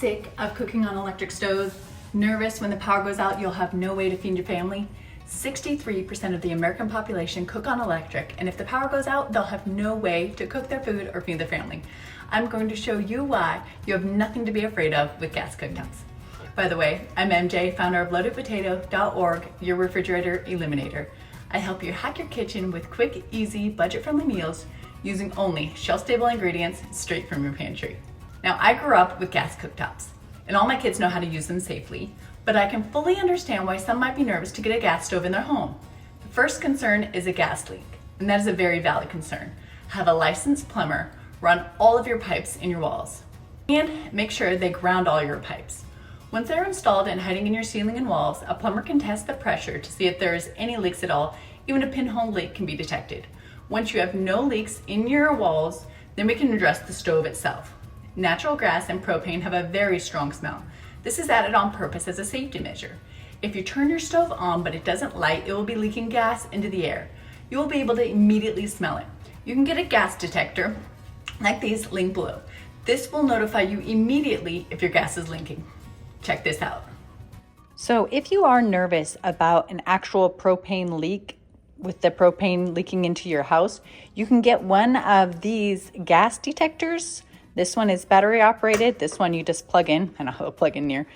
Sick of cooking on electric stoves? Nervous when the power goes out you'll have no way to feed your family? 63% of the American population cook on electric, and if the power goes out, they'll have no way to cook their food or feed their family. I'm going to show you why you have nothing to be afraid of with gas cooktops. By the way, I'm MJ, founder of loadedpotato.org, your refrigerator eliminator. I help you hack your kitchen with quick, easy, budget-friendly meals using only shelf-stable ingredients straight from your pantry. Now, I grew up with gas cooktops, and all my kids know how to use them safely, but I can fully understand why some might be nervous to get a gas stove in their home. The first concern is a gas leak, and that is a very valid concern. Have a licensed plumber run all of your pipes in your walls, and make sure they ground all your pipes. Once they're installed and hiding in your ceiling and walls, a plumber can test the pressure to see if there is any leaks at all. Even a pinhole leak can be detected. Once you have no leaks in your walls, then we can address the stove itself. Natural gas and propane have a very strong smell. This is added on purpose as a safety measure. If you turn your stove on but it doesn't light, it will be leaking gas into the air. You will be able to immediately smell it. You can get a gas detector like these linked below. This will notify you immediately if your gas is leaking. Check this out. So if you are nervous about an actual propane leak, with the propane leaking into your house, you can get one of these gas detectors. This one is battery operated. This one you just plug in, and I'll plug in near.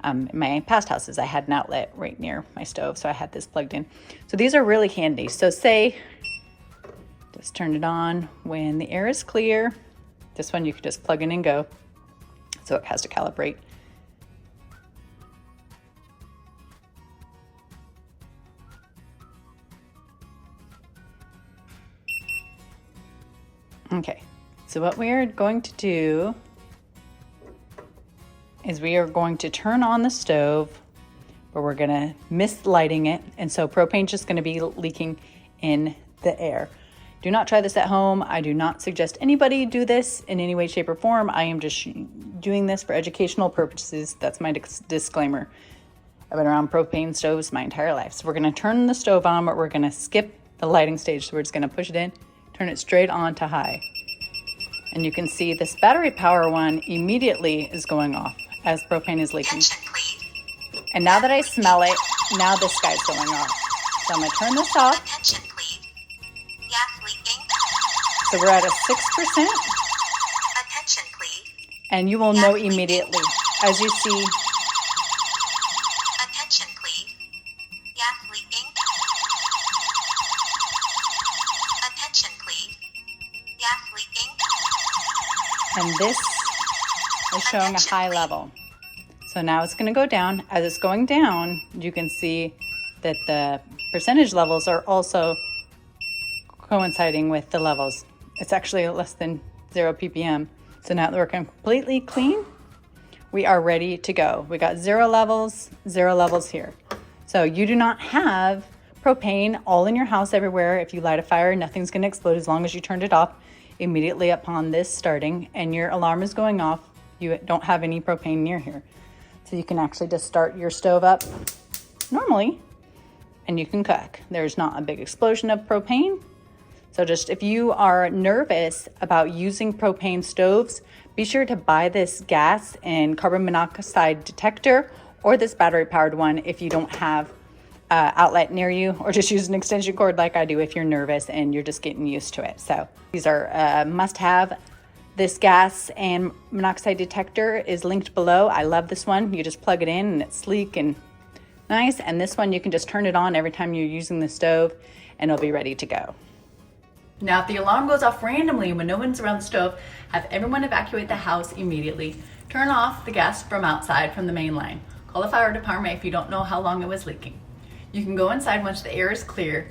In my past houses, I had an outlet right near my stove, so I had this plugged in. So these are really handy. So say, just turn it on when the air is clear. This one you can just plug in and go. So it has to calibrate. Okay, so what we are going to do is we are going to turn on the stove, but we're gonna miss lighting it. And so propane's just gonna be leaking in the air. Do not try this at home. I do not suggest anybody do this in any way, shape, or form. I am just doing this for educational purposes. That's my disclaimer. I've been around propane stoves my entire life. So we're gonna turn the stove on, but we're gonna skip the lighting stage. So we're just gonna push it in, turn it straight on to high. And you can see this battery power one immediately is going off as propane is leaking. And now that I smell it, now this guy's going off. So I'm gonna turn this off. So we're at a 6%. And you will know immediately as you see. And this is showing a high level. So now it's gonna go down. As it's going down, you can see that the percentage levels are also coinciding with the levels. It's actually less than 0 ppm. So now that we're completely clean, we are ready to go. We got 0 levels here. So you do not have propane all in your house everywhere. If you light a fire, nothing's gonna explode as long as you turned it off immediately upon this starting and your alarm is going off. You don't have any propane near here. So you can actually just start your stove up normally and you can cook. There's not a big explosion of propane. So just if you are nervous about using propane stoves, be sure to buy this gas and carbon monoxide detector or this battery powered one if you don't have outlet near you, or just use an extension cord like I do if you're nervous and you're just getting used to it. So these are must have. This gas and monoxide detector is linked below. I love this one. You just plug it in and it's sleek and nice. And this one you can just turn it on every time you're using the stove and it'll be ready to go. Now, if the alarm goes off randomly when no one's around the stove, have everyone evacuate the house immediately. Turn off the gas from outside from the main line. Call the fire department if you don't know how long it was leaking. You can go inside once the air is clear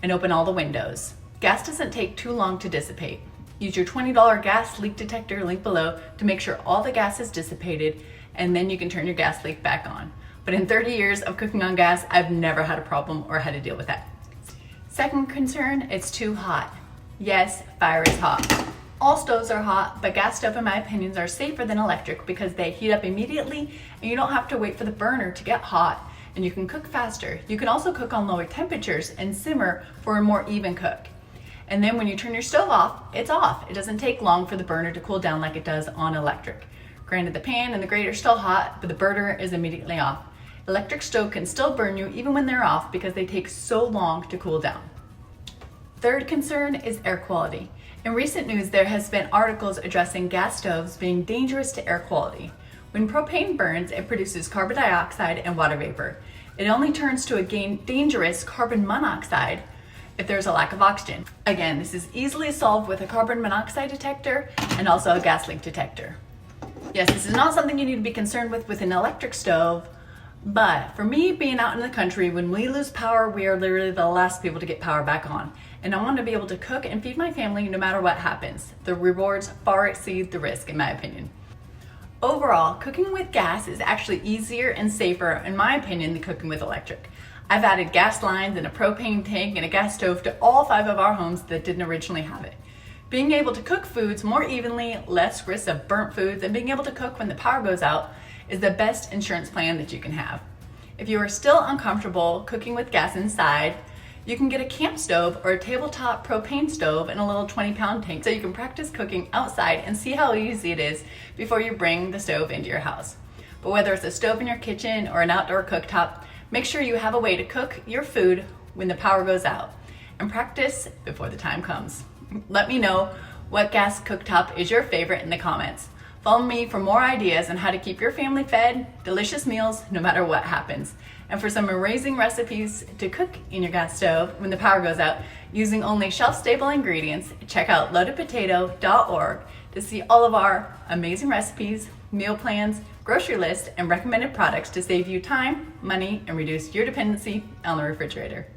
and open all the windows. Gas doesn't take too long to dissipate. Use your $20 gas leak detector link below to make sure all the gas is dissipated, and then you can turn your gas leak back on. But in 30 years of cooking on gas, I've never had a problem or had to deal with that. Second concern, it's too hot. Yes, fire is hot. All stoves are hot, but gas stove, in my opinion, are safer than electric because they heat up immediately and you don't have to wait for the burner to get hot, and you can cook faster. You can also cook on lower temperatures and simmer for a more even cook. And then when you turn your stove off, it's off. It doesn't take long for the burner to cool down like it does on electric. Granted, the pan and the grate are still hot, but the burner is immediately off. Electric stove can still burn you even when they're off because they take so long to cool down. Third concern is air quality. In recent news, there has been articles addressing gas stoves being dangerous to air quality. When propane burns, it produces carbon dioxide and water vapor. It only turns to a dangerous carbon monoxide if there's a lack of oxygen. Again, this is easily solved with a carbon monoxide detector and also a gas leak detector. Yes, this is not something you need to be concerned with an electric stove, but for me, being out in the country, when we lose power, we are literally the last people to get power back on. And I want to be able to cook and feed my family no matter what happens. The rewards far exceed the risk, in my opinion. Overall, cooking with gas is actually easier and safer, in my opinion, than cooking with electric. I've added gas lines and a propane tank and a gas stove to all 5 of our homes that didn't originally have it. Being able to cook foods more evenly, less risk of burnt foods, and being able to cook when the power goes out is the best insurance plan that you can have. If you are still uncomfortable cooking with gas inside, you can get a camp stove or a tabletop propane stove in a little 20-pound tank so you can practice cooking outside and see how easy it is before you bring the stove into your house. But whether it's a stove in your kitchen or an outdoor cooktop, make sure you have a way to cook your food when the power goes out and practice before the time comes. Let me know what gas cooktop is your favorite in the comments. Follow me for more ideas on how to keep your family fed, delicious meals, no matter what happens. And for some amazing recipes to cook in your gas stove when the power goes out using only shelf-stable ingredients, check out loadedpotato.org to see all of our amazing recipes, meal plans, grocery list, and recommended products to save you time, money, and reduce your dependency on the refrigerator.